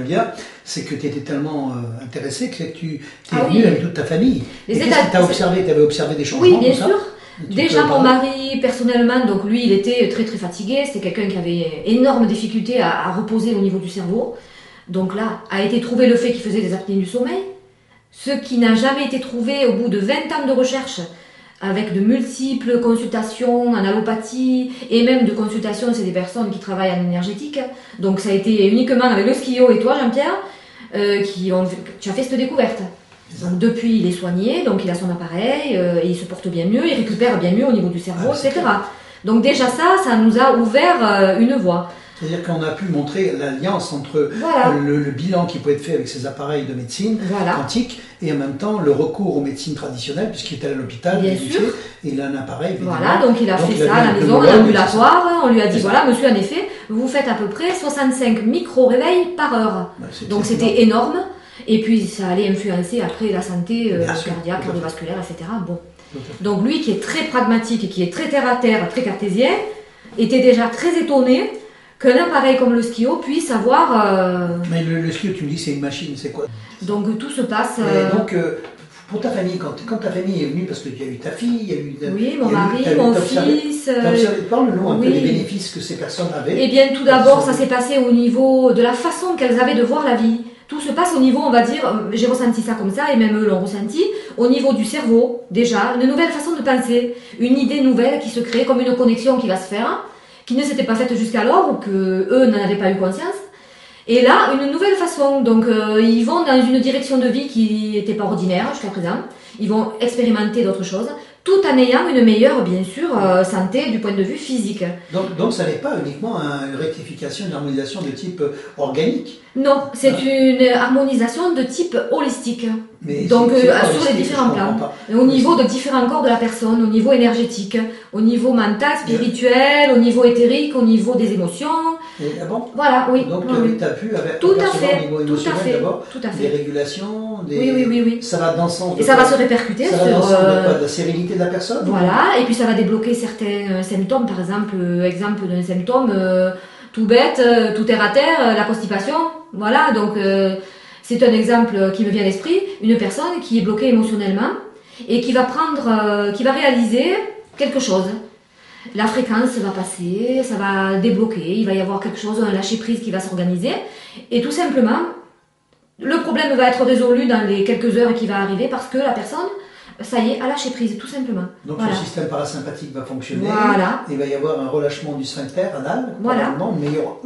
Bien, c'est que tu étais tellement intéressé que tu es Ah venu oui. avec toute ta famille. Et qu'est-ce que tu as observé? Tu avais observé des changements? Oui, bien tout ça? sûr. Tu Déjà, peux mon parler? mari, personnellement, donc lui, il était très très fatigué. C'était quelqu'un qui avait énorme difficulté à reposer au niveau du cerveau. Donc là, a été trouvé le fait qu'il faisait des apnées du sommeil. Ce qui n'a jamais été trouvé au bout de 20 ans de recherche, avec de multiples consultations en allopathie, et même de consultations, c'est des personnes qui travaillent en énergétique. Donc ça a été uniquement avec le skio et toi, Jean-Pierre, tu as fait cette découverte. Donc depuis, il est soigné, donc il a son appareil, et il se porte bien mieux, il récupère bien mieux au niveau du cerveau, etc. Donc déjà ça nous a ouvert une voie. C'est-à-dire qu'on a pu montrer l'alliance entre Voilà. le bilan qui peut être fait avec ces appareils de médecine Voilà. quantique et en même temps le recours aux médecines traditionnelles, puisqu'il était à l'hôpital, Bien sûr. et il a un appareil. Voilà, donc il a fait il ça avait à la un maison, en pneumologue, ambulatoire. On lui a dit, C'est ça. voilà, monsieur, en effet, vous faites à peu près 65 micro-réveils par heure. Ouais, Donc c'est c'était énorme. Et puis ça allait influencer après la santé Bien sûr, cardiaque, tout à fait. cardiovasculaire, etc. Bon. Tout à fait. Donc lui qui est très pragmatique et qui est très terre à terre, très cartésien, était déjà très étonné qu'un appareil comme le skio puisse avoir... Mais le ski, tu me dis, c'est une machine, c'est quoi? Donc tout se passe... Et donc, pour ta famille, quand ta famille est venue, parce qu'il y a eu ta fille, il y a eu... oui, mon mari, mon fils... Parle-nous un peu oui. des bénéfices que ces personnes avaient. Eh bien, tout d'abord, ça s'est passé au niveau de la façon qu'elles avaient de voir la vie. Tout se passe au niveau, on va dire, j'ai ressenti ça comme ça, et même eux l'ont ressenti, au niveau du cerveau, déjà, une nouvelle façon de penser, une idée nouvelle qui se crée, comme une connexion qui va se faire, qui ne s'était pas faite jusqu'alors, ou que eux n'en avaient pas eu conscience. Et là, une nouvelle façon, donc ils vont dans une direction de vie qui n'était pas ordinaire jusqu'à présent, ils vont expérimenter d'autres choses, tout en ayant une meilleure, bien sûr, santé du point de vue physique. Donc ça n'est pas uniquement une rectification, une harmonisation de type organique. Non, c'est une harmonisation de type holistique. Mais donc c'est pas sur holistique, les différents je comprends plans. pas. Au niveau de différents corps de la personne, au niveau énergétique, au niveau mental, spirituel, au niveau éthérique, au niveau des émotions. Ah bon? Voilà, oui. Donc oui. tu as pu Tout à apercevoir fait, au niveau tout à émotionnel fait, d'abord, tout à des fait. régulations, Oui. ça va dans le sens de Et ça quoi? va se répercuter Ça sur... va dans le sens de quoi? De la sérénité de la personne? Voilà, et puis ça va débloquer certains symptômes, par exemple d'un symptôme tout bête, tout terre à terre, la constipation. Voilà, donc c'est un exemple qui me vient à l'esprit, une personne qui est bloquée émotionnellement et qui va qui va réaliser quelque chose. La fréquence va passer, ça va débloquer, il va y avoir quelque chose, un lâcher prise qui va s'organiser, et tout simplement, le problème va être résolu dans les quelques heures qui va arriver parce que la personne, ça y est, a lâché prise, tout simplement. Donc voilà. le système parasympathique va fonctionner, Voilà. il va y avoir un relâchement du sphincter anal, Voilà. probablement, une meilleure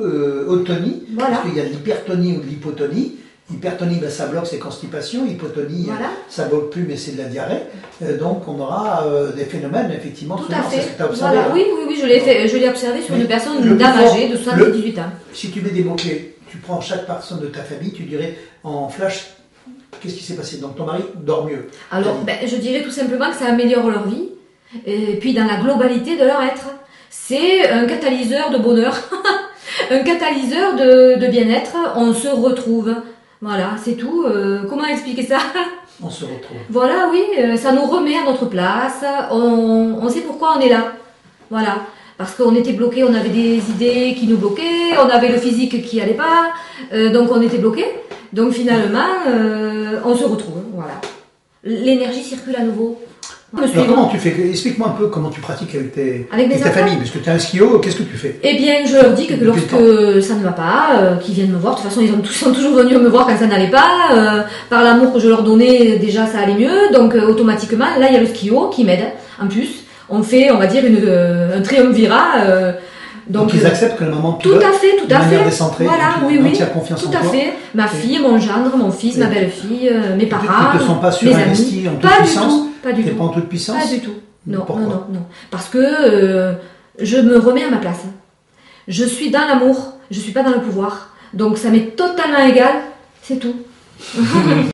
autotonie, Voilà. parce qu'il y a de l'hypertonie ou de l'hypotonie. Hypertonie, ben, ça bloque, c'est constipation. Hypotonie, Voilà. ça ne bloque plus, mais c'est de la diarrhée. Donc on aura des phénomènes, effectivement. Tout à fait. C'est ce que tu as observé. Voilà. Hein. Oui, je l'ai observé sur Mais une personne, le une dame plus fort, âgée de 78 ans. Si tu mets des mots-clés, tu prends chaque personne de ta famille, tu dirais en flash, qu'est-ce qui s'est passé? Donc ton mari dort mieux. Alors, je dirais tout simplement que ça améliore leur vie, et puis dans la globalité de leur être. C'est un catalyseur de bonheur, un catalyseur de bien-être, on se retrouve. Voilà, c'est tout. Comment expliquer ça? On se retrouve. Voilà, oui, ça nous remet à notre place, on sait pourquoi on est là. Voilà, parce qu'on était bloqué, on avait des idées qui nous bloquaient, on avait le physique qui allait pas, donc on était bloqué. Donc finalement, on se retrouve, voilà. L'énergie circule à nouveau. Alors comment tu fais? Explique-moi un peu comment tu pratiques avec ta famille, parce que tu es un skio, qu'est-ce que tu fais? Eh bien, je leur dis que lorsque ça ne va pas, qu'ils viennent me voir. De toute façon, ils sont toujours venus me voir quand ça n'allait pas. Par l'amour que je leur donnais, déjà ça allait mieux. Donc automatiquement, là il y a le skio qui m'aide. En plus, on fait, on va dire, un triumvirat. Donc ils acceptent que le moment tout à fait, de manière décentrée, voilà, oui, confiance tout à fait. Ma fille, mon gendre, mon fils, ma belle-fille, mes parents, ils ne te sont pas surinvestis en toute puissance? Pas du tout. T'es pas en toute puissance? Pas du tout. Non, pourquoi? non. Parce que je me remets à ma place. Je suis dans l'amour, je suis pas dans le pouvoir. Donc ça m'est totalement égal, c'est tout.